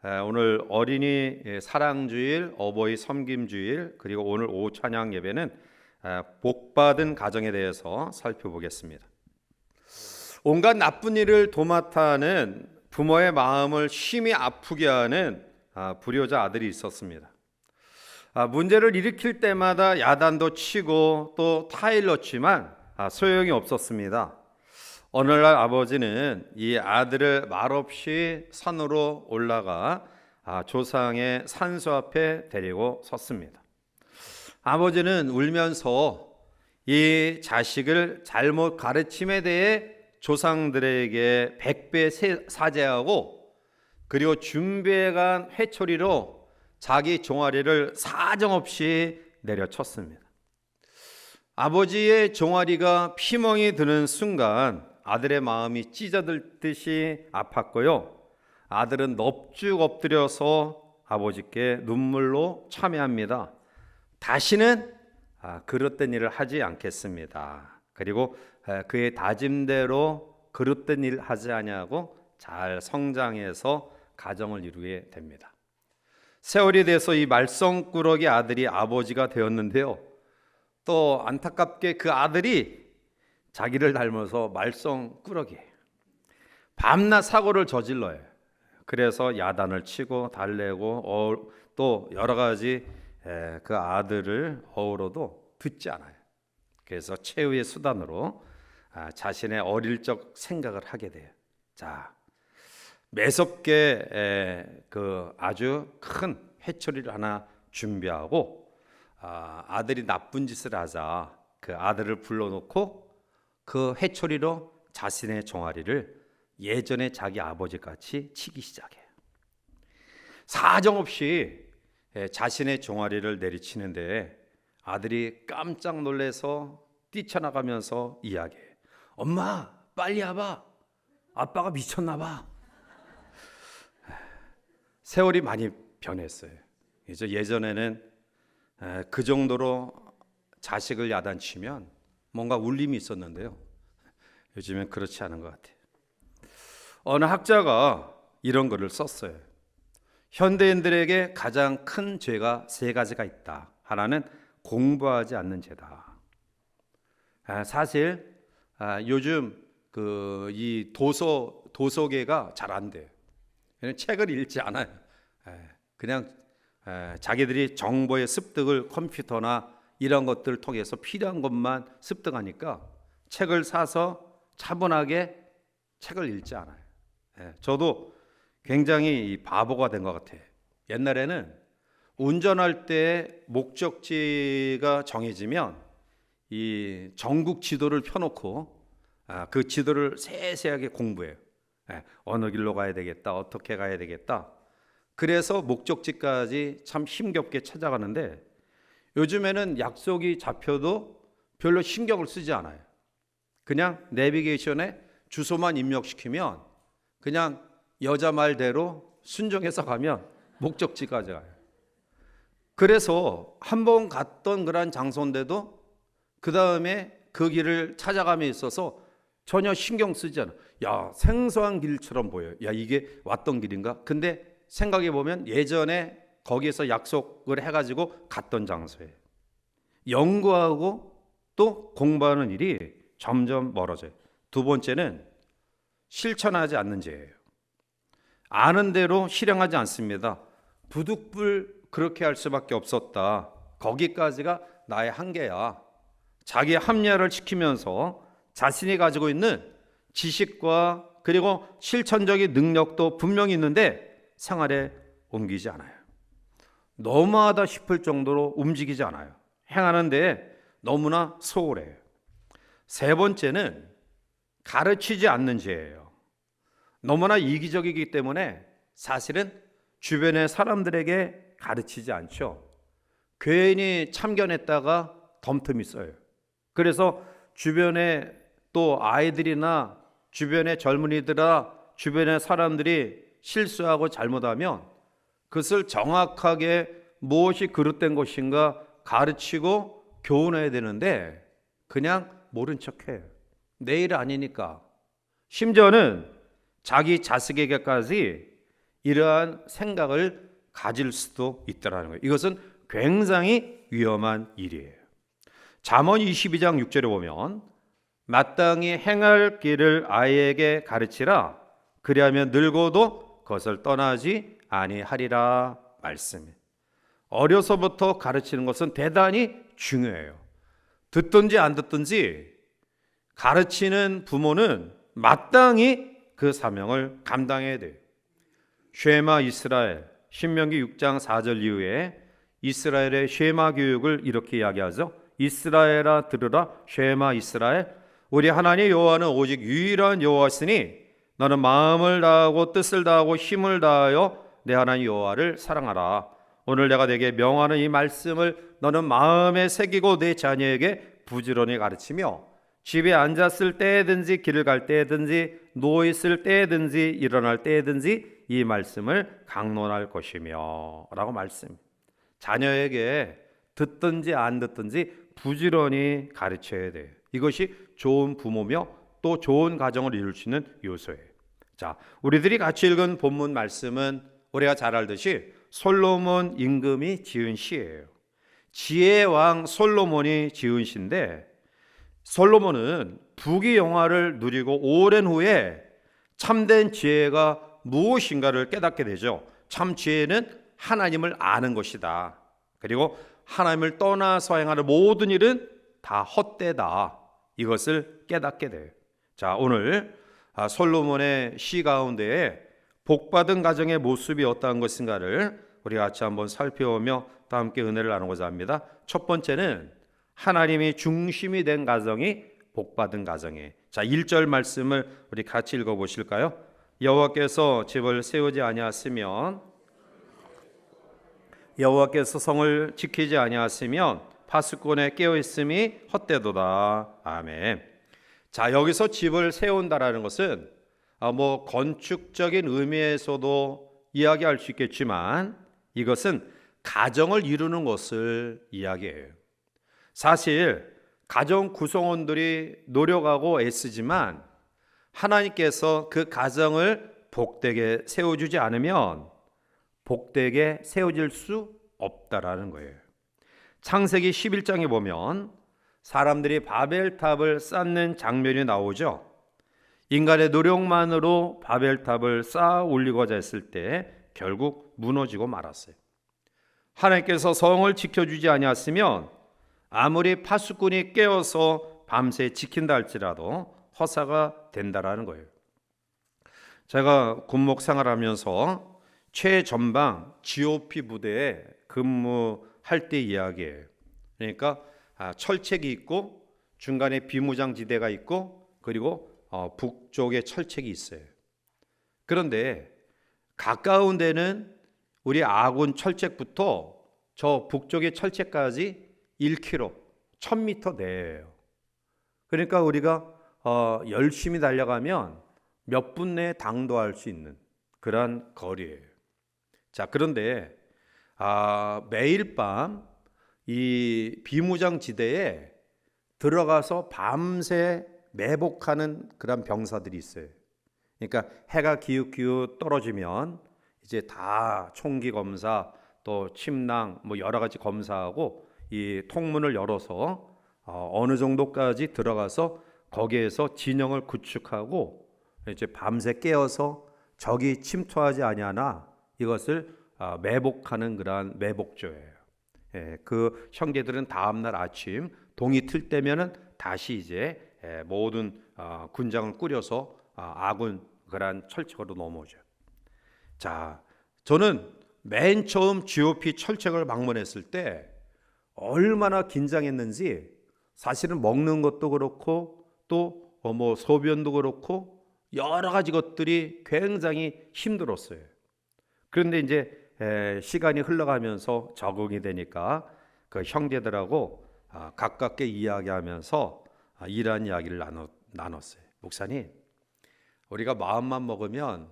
오늘 어린이 사랑주일, 어버이 섬김주일, 그리고 오늘 오후 찬양 예배는 복받은 가정에 대해서 살펴보겠습니다. 온갖 나쁜 일을 도맡아 하는 부모의 마음을 심히 아프게 하는 불효자 아들이 있었습니다. 문제를 일으킬 때마다 야단도 치고 또 타일렀지만 소용이 없었습니다. 어느 날 아버지는 이 아들을 말없이 산으로 올라가 조상의 산수 앞에 데리고 섰습니다. 아버지는 울면서 이 자식을 잘못 가르침에 대해 조상들에게 100배 사죄하고, 그리고 준비해간 회초리로 자기 종아리를 사정없이 내려쳤습니다. 아버지의 종아리가 피멍이 드는 순간 아들의 마음이 찢어들듯이 아팠고요. 아들은 넙죽 엎드려서 아버지께 눈물로 참회합니다. 다시는 그릇된 일을 하지 않겠습니다. 그리고 그의 다짐대로 그릇된 일 하지 아니하고 잘 성장해서 가정을 이루게 됩니다. 세월이 돼서 이 말썽꾸러기 아들이 아버지가 되었는데요. 또 안타깝게 그 아들이 자기를 닮아서 말썽꾸러기, 밤낮 사고를 저질러요. 그래서 야단을 치고 달래고 또 여러 가지 그 아들을 어우러도 듣지 않아요. 그래서 최후의 수단으로 자신의 어릴 적 생각을 하게 돼요. 자, 매섭게 그 아주 큰 회초리를 하나 준비하고 아들이 나쁜 짓을 하자 그 아들을 불러놓고 그 회초리로 자신의 종아리를 예전에 자기 아버지같이 치기 시작해요. 사정없이 자신의 종아리를 내리치는데 아들이 깜짝 놀라서 뛰쳐나가면서 이야기해요. 엄마, 빨리 와봐. 아빠가 미쳤나 봐. 세월이 많이 변했어요. 예전에는 그 정도로 자식을 야단치면 뭔가 울림이 있었는데요. 요즘엔 그렇지 않은 것 같아요. 어느 학자가 이런 글을 썼어요. 현대인들에게 가장 큰 죄가 세 가지가 있다. 하나는 공부하지 않는 죄다. 사실 요즘 이 도서계가 잘 안 돼요. 책을 읽지 않아요. 그냥 자기들이 정보의 습득을 컴퓨터나 이런 것들을 통해서 필요한 것만 습득하니까 책을 사서 차분하게 책을 읽지 않아요. 저도 굉장히 바보가 된 것 같아요. 옛날에는 운전할 때 목적지가 정해지면 이 전국 지도를 펴놓고 그 지도를 세세하게 공부해요. 어느 길로 가야 되겠다, 어떻게 가야 되겠다. 그래서 목적지까지 참 힘겹게 찾아가는데, 요즘에는 약속이 잡혀도 별로 신경을 쓰지 않아요. 그냥 내비게이션에 주소만 입력시키면 그냥 여자 말대로 순종해서 가면 목적지까지 가요. 그래서 한번 갔던 그런 장소인데도 그 다음에 그 길을 찾아감에 있어서 전혀 신경 쓰지 않아. 야, 생소한 길처럼 보여요. 야, 이게 왔던 길인가? 근데 생각해 보면 예전에 거기에서 약속을 해가지고 갔던 장소예요. 연구하고 또 공부하는 일이 점점 멀어져요. 두 번째는 실천하지 않는 죄예요. 아는 대로 실행하지 않습니다. 부득불 그렇게 할 수밖에 없었다. 거기까지가 나의 한계야. 자기 합리화를 지키면서 자신이 가지고 있는 지식과 그리고 실천적인 능력도 분명히 있는데 생활에 옮기지 않아요. 너무하다 싶을 정도로 움직이지 않아요. 행하는데 너무나 소홀해요. 세 번째는 가르치지 않는 죄예요. 너무나 이기적이기 때문에 사실은 주변의 사람들에게 가르치지 않죠. 괜히 참견했다가 덤틈이 써요. 그래서 주변에 또 아이들이나 주변의 젊은이들아 주변의 사람들이 실수하고 잘못하면 그것을 정확하게 무엇이 그릇된 것인가 가르치고 교훈해야 되는데 그냥 모른 척해요. 내 일 아니니까. 심지어는 자기 자식에게까지 이러한 생각을 가질 수도 있다라는 거예요. 이것은 굉장히 위험한 일이에요. 잠언 22장 6절에 보면 마땅히 행할 길을 아이에게 가르치라. 그리하면 늙어도 그것을 떠나지 아니하리라 말씀이에요. 어려서부터 가르치는 것은 대단히 중요해요. 듣든지 안 듣든지 가르치는 부모는 마땅히 그 사명을 감당해야 돼요. 쉐마 이스라엘, 신명기 6장 4절 이후에 이스라엘의 쉐마 교육을 이렇게 이야기하죠. 이스라엘아 들으라, 쉐마 이스라엘, 우리 하나님 여호와는 오직 유일한 여호와시니 너는 마음을 다하고 뜻을 다하고 힘을 다하여 내 하나님 여호와를 사랑하라. 오늘 내가 네게 명하는 이 말씀을 너는 마음에 새기고 내 자녀에게 부지런히 가르치며 집에 앉았을 때든지 길을 갈 때든지 누워 있을 때든지 일어날 때든지 이 말씀을 강론할 것이며 라고 말씀. 자녀에게 듣든지 안 듣든지 부지런히 가르쳐야 돼요. 이것이 좋은 부모며 또 좋은 가정을 이룰 수 있는 요소예요. 자, 우리들이 같이 읽은 본문 말씀은 우리가 잘 알듯이 솔로몬 임금이 지은 시예요. 지혜의 왕 솔로몬이 지은 시인데, 솔로몬은 부귀영화를 누리고 오랜 후에 참된 지혜가 무엇인가를 깨닫게 되죠. 참 지혜는 하나님을 아는 것이다. 그리고 하나님을 떠나서 행하는 모든 일은 다 헛되다. 이것을 깨닫게 돼요. 자, 오늘 솔로몬의 시 가운데에 복받은 가정의 모습이 어떠한 것인가를 우리 같이 한번 살펴보며 또 함께 은혜를 나누고자 합니다. 첫 번째는 하나님이 중심이 된 가정이 복받은 가정이에요. 자, 1절 말씀을 우리 같이 읽어보실까요? 여호와께서 집을 세우지 아니하시면, 여호와께서 성을 지키지 아니하시면 파수꾼에 깨어있음이 헛되도다. 아멘. 자, 여기서 집을 세운다라는 것은 건축적인 의미에서도 이야기할 수 있겠지만 이것은 가정을 이루는 것을 이야기해요. 사실 가정 구성원들이 노력하고 애쓰지만 하나님께서 그 가정을 복되게 세워주지 않으면 복되게 세워질 수 없다라는 거예요. 창세기 11장에 보면 사람들이 바벨탑을 쌓는 장면이 나오죠. 인간의 노력만으로 바벨탑을 쌓아 올리고자 했을 때 결국 무너지고 말았어요. 하나님께서 성을 지켜주지 아니하시면 아무리 파수꾼이 깨어서 밤새 지킨다 할지라도 허사가 된다라는 거예요. 제가 군목 생활하면서 최전방 GOP 부대에 근무할 때 이야기예요. 그러니까 철책이 있고 중간에 비무장지대가 있고 그리고 북쪽에 철책이 있어요. 그런데 가까운 데는 우리 아군 철책부터 저 북쪽의 철책까지 1km, 1000m 내예요. 그러니까 우리가 열심히 달려가면 몇 분 내에 당도할 수 있는 그런 거리예요. 자, 그런데 매일 밤 이 비무장지대에 들어가서 밤새 매복하는 그런 병사들이 있어요. 그러니까 해가 기웃기웃 떨어지면 이제 다 총기 검사 또 침낭 여러 가지 검사하고 이 통문을 열어서 어느 정도까지 들어가서 거기에서 진영을 구축하고 이제 밤새 깨어서 적이 침투하지 아니하나 이것을 매복하는 그러한 매복조예요. 그 형제들은 다음날 아침 동이 틀 때면은 다시 이제 모든 군장을 꾸려서 아군 그러한 철책으로 넘어오죠. 자, 저는 맨 처음 GOP 철책을 방문했을 때 얼마나 긴장했는지 사실은 먹는 것도 그렇고 또 소변도 그렇고 여러 가지 것들이 굉장히 힘들었어요. 그런데 이제 시간이 흘러가면서 적응이 되니까 그 형제들하고 가깝게 이야기하면서 이러한 이야기를 나눴어요. 목사님, 우리가 마음만 먹으면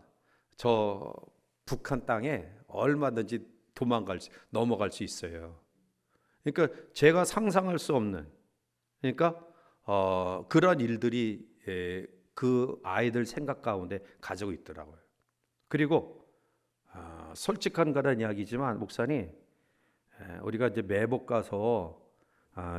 저 북한 땅에 얼마든지 넘어갈 수 있어요. 그러니까 제가 상상할 수 없는, 그러니까 그런 일들이 그 아이들 생각 가운데 가지고 있더라고요. 그리고 솔직한 거란 이야기지만 목사님, 우리가 이제 매복 가서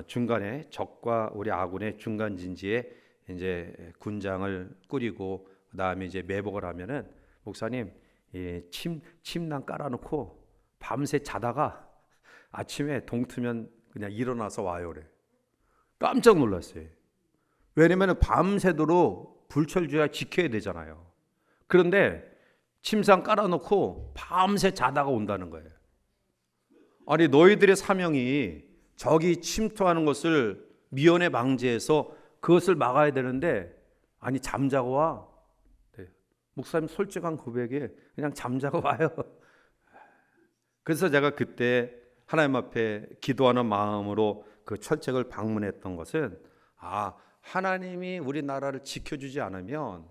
중간에 적과 우리 아군의 중간 진지에 이제 군장을 꾸리고 그다음에 이제 매복을 하면은 목사님, 침낭 깔아놓고 밤새 자다가 아침에 동트면 그냥 일어나서 와요 그래. 깜짝 놀랐어요. 왜냐면 밤새도록 불철주야 지켜야 되잖아요. 그런데 침상 깔아놓고 밤새 자다가 온다는 거예요. 아니, 너희들의 사명이 적이 침투하는 것을 미연에 방지해서 그것을 막아야 되는데, 아니 잠자고 와. 네. 목사님 솔직한 고백에 그냥 잠자고 와요. 그래서 제가 그때 하나님 앞에 기도하는 마음으로 그 철책을 방문했던 것은, 하나님이 우리나라를 지켜주지 않으면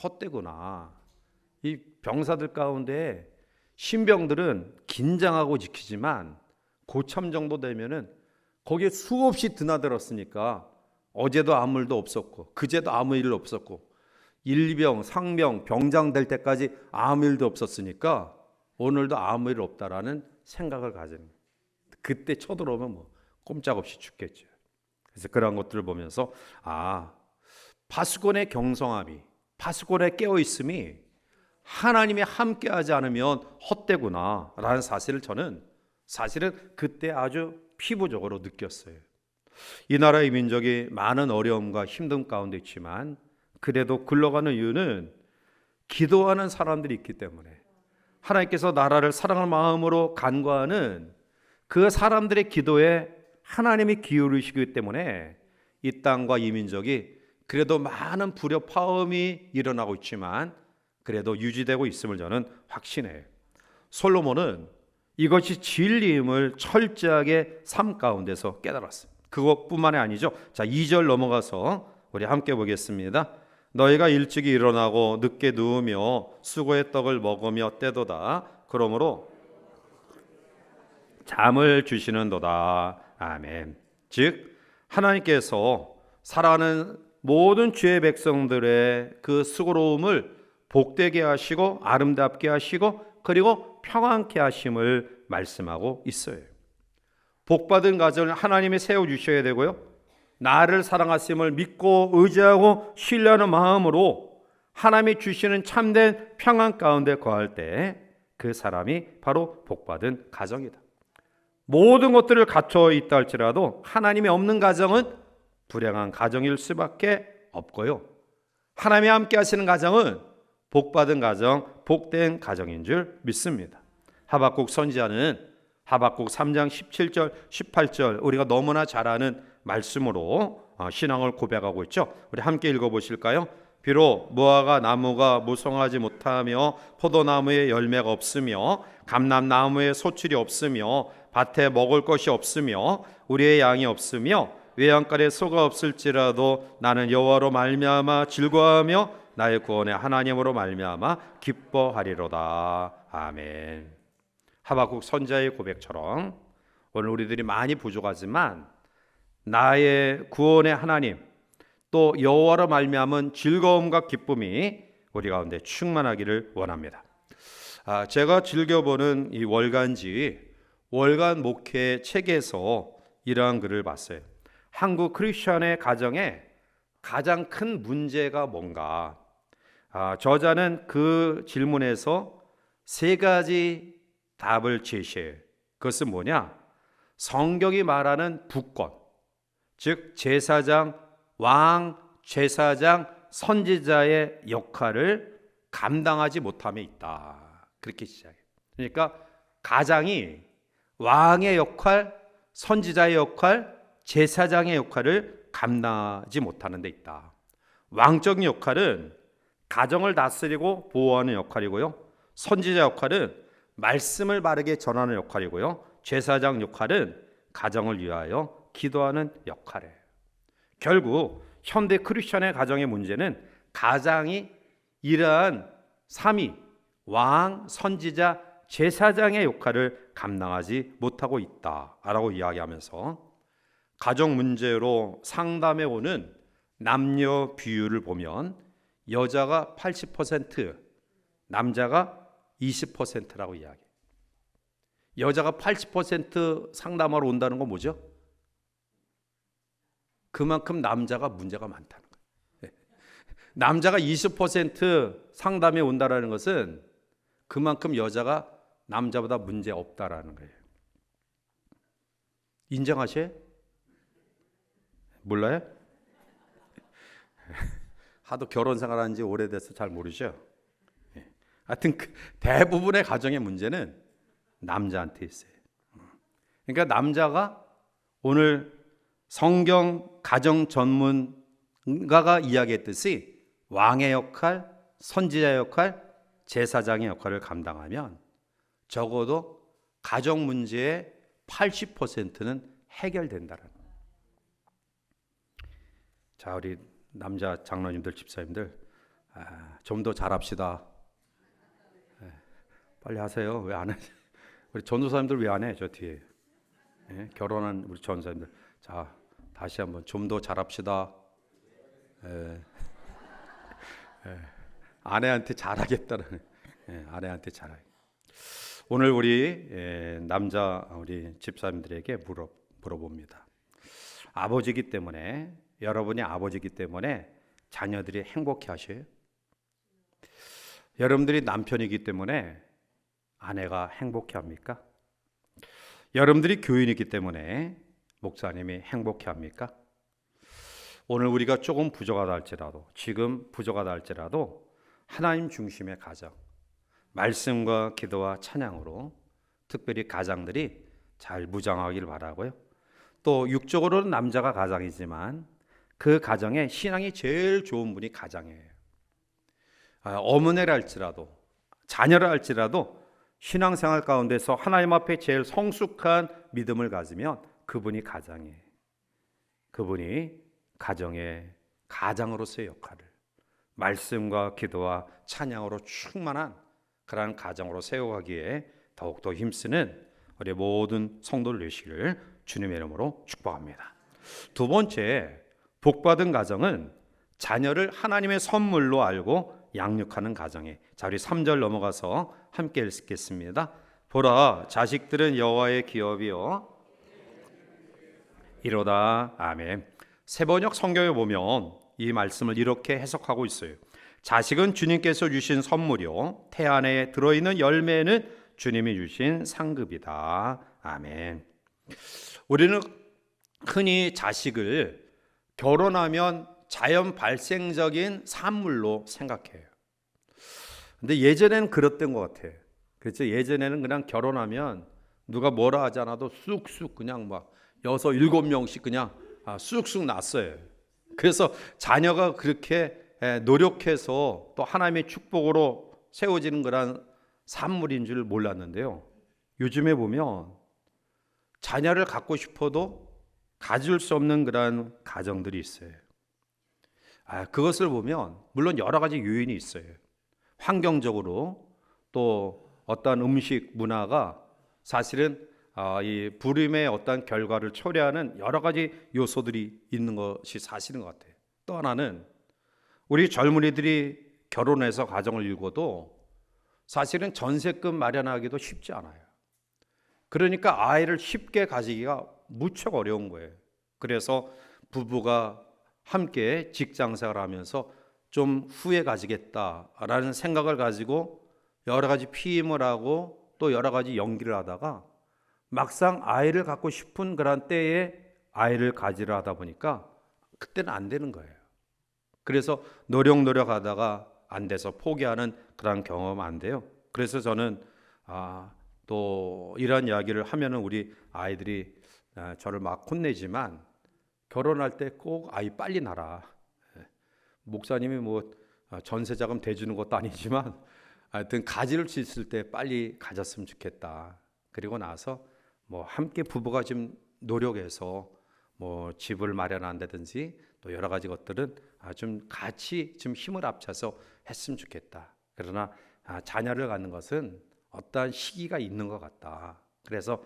헛되구나. 이 병사들 가운데 신병들은 긴장하고 지키지만 고참 정도 되면은 거기에 수없이 드나들었으니까 어제도 아무 일도 없었고 그제도 아무 일 없었고 일병, 상병, 병장 될 때까지 아무 일도 없었으니까 오늘도 아무 일 없다라는 생각을 가지는 거예요. 그때 쳐들어오면 뭐 꼼짝없이 죽겠죠. 그래서 그런 것들을 보면서 파수꾼의 경성함이, 파수꾼의 깨어있음이 하나님이 함께하지 않으면 헛되구나 라는 사실을 저는 사실은 그때 아주 피부적으로 느꼈어요. 이 나라의 민족이 많은 어려움과 힘듦 가운데 있지만 그래도 굴러가는 이유는 기도하는 사람들이 있기 때문에, 하나님께서 나라를 사랑하는 마음으로 간구하는 그 사람들의 기도에 하나님이 기울이시기 때문에 이 땅과 이 민족이 그래도 많은 불협화음이 일어나고 있지만 그래도 유지되고 있음을 저는 확신해요. 솔로몬은 이것이 진리임을 철저하게 삶 가운데서 깨달았습니다. 그것뿐만이 아니죠. 자, 2절 넘어가서 우리 함께 보겠습니다. 너희가 일찍이 일어나고 늦게 누우며 수고의 떡을 먹으며 떼도다. 그러므로 잠을 주시는도다. 아멘. 즉 하나님께서 사랑하는 모든 주의 백성들의 그 수고로움을 복되게 하시고 아름답게 하시고 그리고 평안케 하심을 말씀하고 있어요. 복받은 가정을 하나님이 세워주셔야 되고요, 나를 사랑하심을 믿고 의지하고 신뢰하는 마음으로 하나님이 주시는 참된 평안 가운데 거할 때 그 사람이 바로 복받은 가정이다. 모든 것들을 갖춰 있다 할지라도 하나님이 없는 가정은 불행한 가정일 수밖에 없고요, 하나님이 함께 하시는 가정은 복받은 가정, 복된 가정인 줄 믿습니다. 하박국 선지자는 하박국 3장 17절 18절 우리가 너무나 잘 아는 말씀으로 신앙을 고백하고 있죠. 우리 함께 읽어보실까요? 비록 무화과 나무가 무성하지 못하며 포도나무에 열매가 없으며 감람나무에 소출이 없으며 밭에 먹을 것이 없으며 우리의 양이 없으며 외양간에 소가 없을지라도 나는 여호와로 말미암아 즐거워하며 나의 구원의 하나님으로 말미암아 기뻐하리로다. 아멘. 하박국 선지자의 고백처럼 오늘 우리들이 많이 부족하지만 나의 구원의 하나님, 또 여호와로 말미암은 즐거움과 기쁨이 우리 가운데 충만하기를 원합니다. 제가 즐겨보는 이 월간지 월간 목회 책에서 이러한 글을 봤어요. 한국 크리스천의 가정에 가장 큰 문제가 뭔가? 저자는 그 질문에서 세 가지 답을 제시해요. 그것은 뭐냐? 성경이 말하는 부권, 즉 제사장, 왕, 제사장, 선지자의 역할을 감당하지 못함에 있다. 그렇게 시작해요. 그러니까 가장이 왕의 역할, 선지자의 역할, 제사장의 역할을 감당하지 못하는 데 있다. 왕적인 역할은 가정을 다스리고 보호하는 역할이고요, 선지자 역할은 말씀을 바르게 전하는 역할이고요, 제사장 역할은 가정을 위하여 기도하는 역할이에요. 결국 현대 크리스천의 가정의 문제는 가장이 이러한 3위 왕, 선지자, 제사장의 역할을 감당하지 못하고 있다라고 이야기하면서 가정 문제로 상담해 오는 남녀 비율을 보면 여자가 80%, 남자가 20%라고 이야기해요. 여자가 80% 상담하러 온다는 건 뭐죠? 그만큼 남자가 문제가 많다는 거예요. 남자가 20% 상담에 온다는 것은 그만큼 여자가 남자보다 문제 없다라는 거예요. 인정하셔요? 몰라요? 하도 결혼 생활한 지 오래돼서 잘 모르죠? 하여튼 대부분의 가정의 문제는 남자한테 있어요. 그러니까 남자가 오늘 성경 가정 전문가가 이야기했듯이 왕의 역할, 선지자의 역할, 제사장의 역할을 감당하면 적어도 가정 문제의 80%는 해결된다는 거예요. 자, 우리 남자 장로님들, 집사님들, 좀 더 잘합시다. 빨리 하세요. 왜 안 해? 우리 전도사님들 왜 안 해? 저 뒤에 결혼한 우리 전도사님들, 자, 다시 한번 좀 더 잘합시다. 아내한테 잘하겠다는, 아내한테 잘하겠다. 오늘 우리 남자 우리 집사님들에게 물어봅니다. 아버지이기 때문에, 여러분이 아버지이기 때문에 자녀들이 행복해 하셔요? 여러분들이 남편이기 때문에 아내가 행복해 합니까? 여러분들이 교인이기 때문에 목사님이 행복해 합니까? 오늘 우리가 조금 부족하다 할지라도, 지금 부족하다 할지라도 하나님 중심의 가정, 말씀과 기도와 찬양으로 특별히 가장들이 잘 무장하길 바라고요. 또 육적으로는 남자가 가장이지만 그 가정에 신앙이 제일 좋은 분이 가장이에요. 어머니를 할지라도, 자녀를 할지라도 신앙생활 가운데서 하나님 앞에 제일 성숙한 믿음을 가지면 그분이 가장이에요. 그분이 가정의 가장으로서의 역할을 말씀과 기도와 찬양으로 충만한 그러한 가정으로 세워가기에 더욱더 힘쓰는 우리 모든 성도들 되시기를 주님의 이름으로 축복합니다. 두 번째, 복받은 가정은 자녀를 하나님의 선물로 알고 양육하는 가정에. 자, 우리 3절 넘어가서 함께 읽겠습니다. 보라, 자식들은 여호와의 기업이요 이로다. 아멘. 세번역 성경에 보면 이 말씀을 이렇게 해석하고 있어요. 자식은 주님께서 주신 선물이요 태안에 들어있는 열매는 주님이 주신 상급이다. 아멘. 우리는 흔히 자식을 결혼하면 자연 발생적인 산물로 생각해요. 근데 예전에는 그랬던 것 같아요. 그렇죠? 예전에는 그냥 결혼하면 누가 뭐라 하지 않아도 쑥쑥 그냥 막 6, 7명씩 그냥 쑥쑥 났어요. 그래서 자녀가 그렇게 노력해서 또 하나님의 축복으로 세워지는 그런 산물인 줄 몰랐는데요. 요즘에 보면 자녀를 갖고 싶어도 가질 수 없는 그런 가정들이 있어요. 그것을 보면 물론 여러 가지 요인이 있어요. 환경적으로 또 어떤 음식 문화가 사실은 이 불임의 어떤 결과를 초래하는 여러 가지 요소들이 있는 것이 사실인 것 같아요. 또 하나는 우리 젊은이들이 결혼해서 가정을 이루고도 사실은 전세금 마련하기도 쉽지 않아요. 그러니까 아이를 쉽게 가지기가 무척 어려운 거예요. 그래서 부부가 함께 직장생활을 하면서 좀 후에 가지겠다라는 생각을 가지고 여러 가지 피임을 하고 또 여러 가지 연기를 하다가 막상 아이를 갖고 싶은 그런 때에 아이를 가지려 하다 보니까 그때는 안 되는 거예요. 그래서 노력하다가 안 돼서 포기하는 그런 경험 안 돼요. 그래서 저는 또 이런 이야기를 하면은 우리 아이들이 저를 막 혼내지만 결혼할 때 꼭 아이 빨리 낳아라. 목사님이 뭐 전세자금 대주는 것도 아니지만 하여튼 가질 수 있을 때 빨리 가졌으면 좋겠다. 그리고 나서 뭐 함께 부부가 좀 노력해서 뭐 집을 마련한다든지 또 여러 가지 것들은 좀 같이 좀 힘을 합쳐서 했으면 좋겠다. 그러나 자녀를 갖는 것은 어떠한 시기가 있는 것 같다. 그래서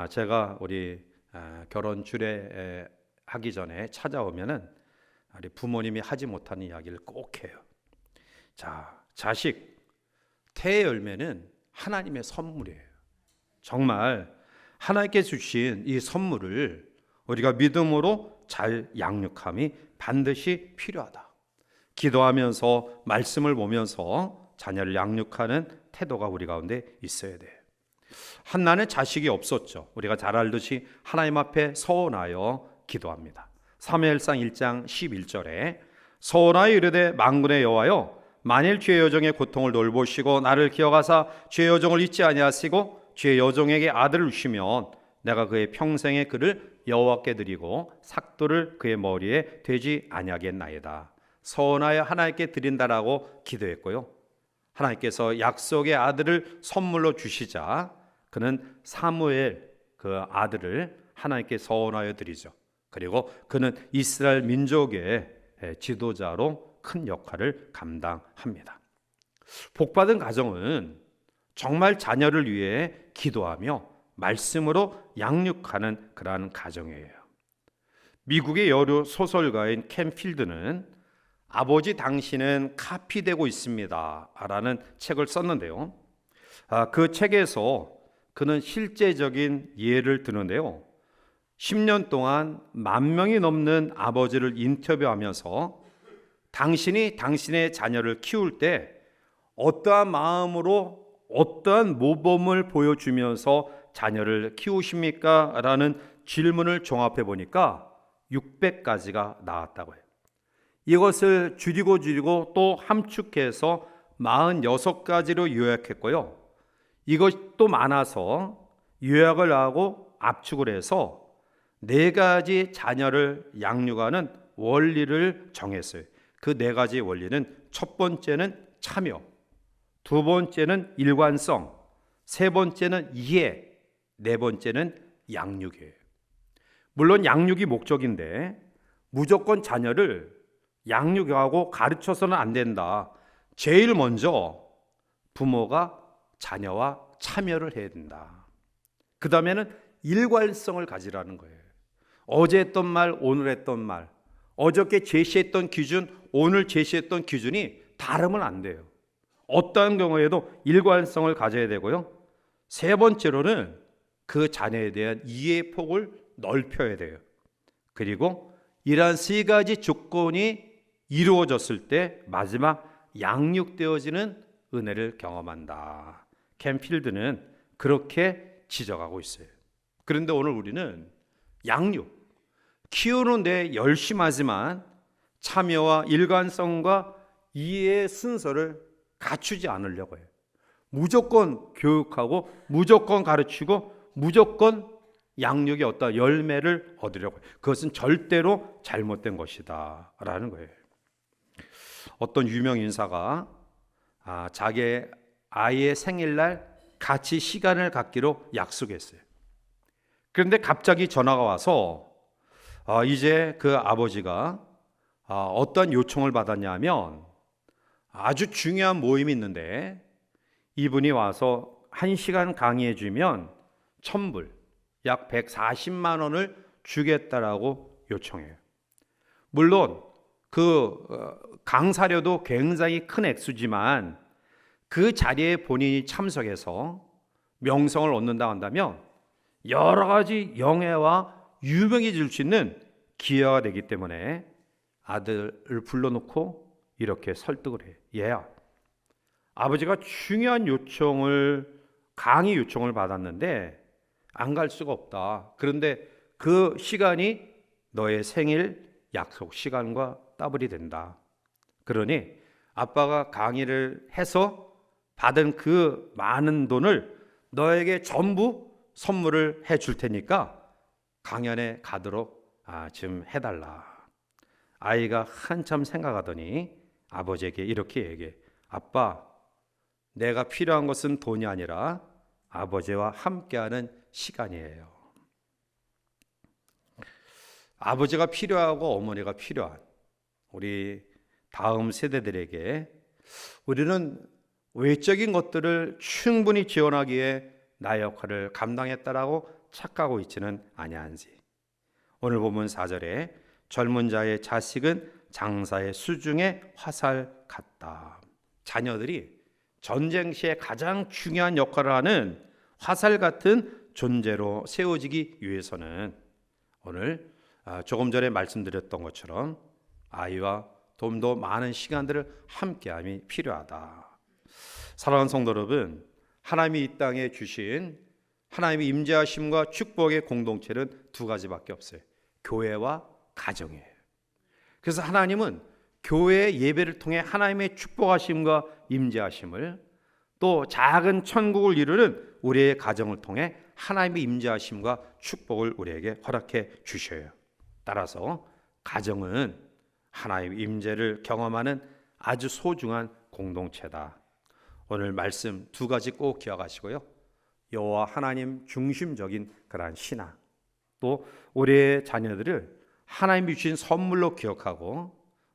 제가 우리 결혼 주례 하기 전에 찾아오면은 우리 부모님이 하지 못하는 이야기를 꼭 해요. 자, 자식 태의 열매는 하나님의 선물이에요. 정말 하나님께 주신 이 선물을 우리가 믿음으로 잘 양육함이 반드시 필요하다. 기도하면서 말씀을 보면서 자녀를 양육하는 태도가 우리 가운데 있어야 돼. 한나는 자식이 없었죠. 우리가 잘 알듯이 하나님 앞에 서원하여 기도합니다. 사무엘상 1장 11절에 서원하여 이르되 만군의 여호와여 만일 죄 여종의 고통을 돌보시고 나를 기억하사 죄 여종을 잊지 아니하시고 죄 여종에게 아들을 주시면 내가 그의 평생의 그를 여호와께 드리고 삭도를 그의 머리에 대지 아니하겠나이다. 서원하여 하나님께 드린다라고 기도했고요. 하나님께서 약속의 아들을 선물로 주시자 그는 사무엘 그 아들을 하나님께 서원하여 드리죠. 그리고 그는 이스라엘 민족의 지도자로 큰 역할을 감당합니다. 복받은 가정은 정말 자녀를 위해 기도하며 말씀으로 양육하는 그러한 가정이에요. 미국의 여류 소설가인 켄 필드는 아버지 당신은 카피되고 있습니다 라는 책을 썼는데요. 그 책에서 그는 실제적인 예를 드는데요. 10년 동안 10,000명이 넘는 아버지를 인터뷰하면서 당신이 당신의 자녀를 키울 때 어떠한 마음으로 어떠한 모범을 보여주면서 자녀를 키우십니까? 라는 질문을 종합해 보니까 600가지가 나왔다고 해요. 이것을 줄이고 또 함축해서 46가지로 요약했고요. 이것도 많아서 요약을 하고 압축을 해서 4가지 자녀를 양육하는 원리를 정했어요. 그 4가지 원리는 첫 번째는 참여, 두 번째는 일관성, 세 번째는 이해, 네 번째는 양육이에요. 물론 양육이 목적인데 무조건 자녀를 양육하고 가르쳐서는 안 된다. 제일 먼저 부모가 자녀와 참여를 해야 된다. 그 다음에는 일관성을 가지라는 거예요. 어제 했던 말, 오늘 했던 말, 어저께 제시했던 기준, 오늘 제시했던 기준이 다르면 안 돼요. 어떠한 경우에도 일관성을 가져야 되고요. 세 번째로는 그 자녀에 대한 이해의 폭을 넓혀야 돼요. 그리고 이러한 3가지 조건이 이루어졌을 때 마지막 양육되어지는 은혜를 경험한다. 켄 필드는 그렇게 지적하고 있어요. 그런데 오늘 우리는 양육, 키우는 데 열심하지만 참여와 일관성과 이해의 순서를 갖추지 않으려고 해요. 무조건 교육하고 무조건 가르치고 무조건 양육의 어떤 열매를 얻으려고 해요. 그것은 절대로 잘못된 것이다 라는 거예요. 어떤 유명 인사가 자기의 아이의 생일날 같이 시간을 갖기로 약속했어요. 그런데 갑자기 전화가 와서 이제 그 아버지가 어떤 요청을 받았냐면 아주 중요한 모임이 있는데 이분이 와서 1시간 강의해 주면 1,000불, 약 140만 원을 주겠다라고 요청해요. 물론 그 강사료도 굉장히 큰 액수지만 그 자리에 본인이 참석해서 명성을 얻는다 한다면 여러 가지 영예와 유명해질 수 있는 기회가 되기 때문에 아들을 불러놓고 이렇게 설득을 해요. 얘야, 아버지가 중요한 강의 요청을 받았는데 안 갈 수가 없다. 그런데 그 시간이 너의 생일 약속 시간과 따블이 된다. 그러니 아빠가 강의를 해서 받은 그 많은 돈을 너에게 전부 선물을 해줄 테니까 강연에 가도록 좀 해달라. 아이가 한참 생각하더니 아버지에게 이렇게 얘기해. 아빠, 내가 필요한 것은 돈이 아니라 아버지와 함께하는 시간이에요. 아버지가 필요하고 어머니가 필요한 우리 다음 세대들에게 우리는 외적인 것들을 충분히 지원하기에 나의 역할을 감당했다라고 착각하고 있지는 아니한지. 오늘 본문 4절에 젊은 자의 자식은 장사의 수중에 화살 같다. 자녀들이 전쟁 시에 가장 중요한 역할을 하는 화살 같은 존재로 세워지기 위해서는 오늘 조금 전에 말씀드렸던 것처럼 아이와 좀 더 많은 시간들을 함께함이 필요하다. 사랑하는 성도 여러분, 하나님이 이 땅에 주신 하나님의 임재하심과 축복의 공동체는 두 가지밖에 없어요. 교회와 가정이에요. 그래서 하나님은 교회의 예배를 통해 하나님의 축복하심과 임재하심을, 또 작은 천국을 이루는 우리의 가정을 통해 하나님의 임재하심과 축복을 우리에게 허락해 주셔요. 따라서 가정은 하나님의 임재를 경험하는 아주 소중한 공동체다. 오늘 말씀 두 가지 꼭 기억하시고요. 여호와 하나님 중심적인 그러한 신앙, 또 우리의 자녀들을 하나님이 주신 선물로 기억하고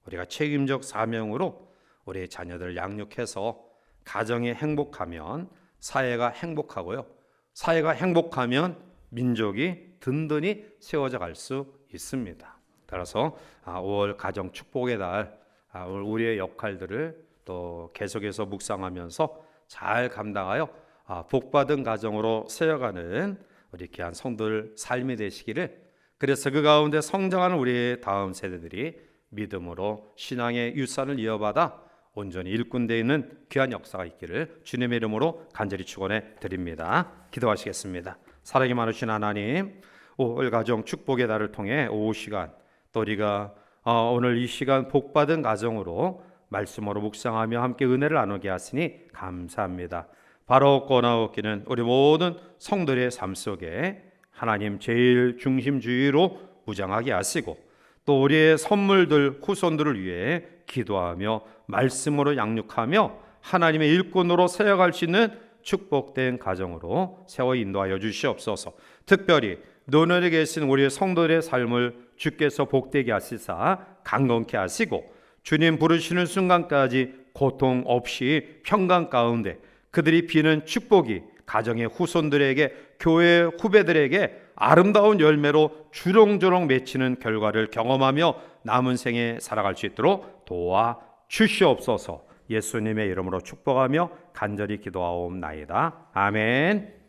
우리가 책임적 사명으로 우리의 자녀들을 양육해서 가정이 행복하면 사회가 행복하고요. 사회가 행복하면 민족이 든든히 세워져 갈 수 있습니다. 따라서 5월 가정 축복의 달, 우리의 역할들을 또 계속해서 묵상하면서 잘 감당하여 복받은 가정으로 세워가는 우리 귀한 성도들 삶이 되시기를, 그래서 그 가운데 성장하는 우리의 다음 세대들이 믿음으로 신앙의 유산을 이어받아 온전히 일꾼되어 있는 귀한 역사가 있기를 주님의 이름으로 간절히 축원해 드립니다. 기도하시겠습니다. 사랑이 많으신 하나님, 5월 가정 축복의 달을 통해 오후 시간, 또 우리가 오늘 이 시간 복받은 가정으로 말씀으로 묵상하며 함께 은혜를 나누게 하시니 감사합니다. 바로 나옵기는 우리 모든 성도의 삶 속에 하나님 제일 중심주의로 무장하게 하시고, 또 우리의 선물들 후손들을 위해 기도하며 말씀으로 양육하며 하나님의 일꾼으로 세워갈 수 있는 축복된 가정으로 세워 인도하여 주시옵소서. 특별히 노년에 계신 우리의 성도들의 삶을 주께서 복되게 하시사 강건케 하시고, 주님 부르시는 순간까지 고통 없이 평강 가운데 그들이 비는 축복이 가정의 후손들에게, 교회 후배들에게 아름다운 열매로 주렁주렁 맺히는 결과를 경험하며 남은 생에 살아갈 수 있도록 도와 주시옵소서. 예수님의 이름으로 축복하며 간절히 기도하옵나이다. 아멘.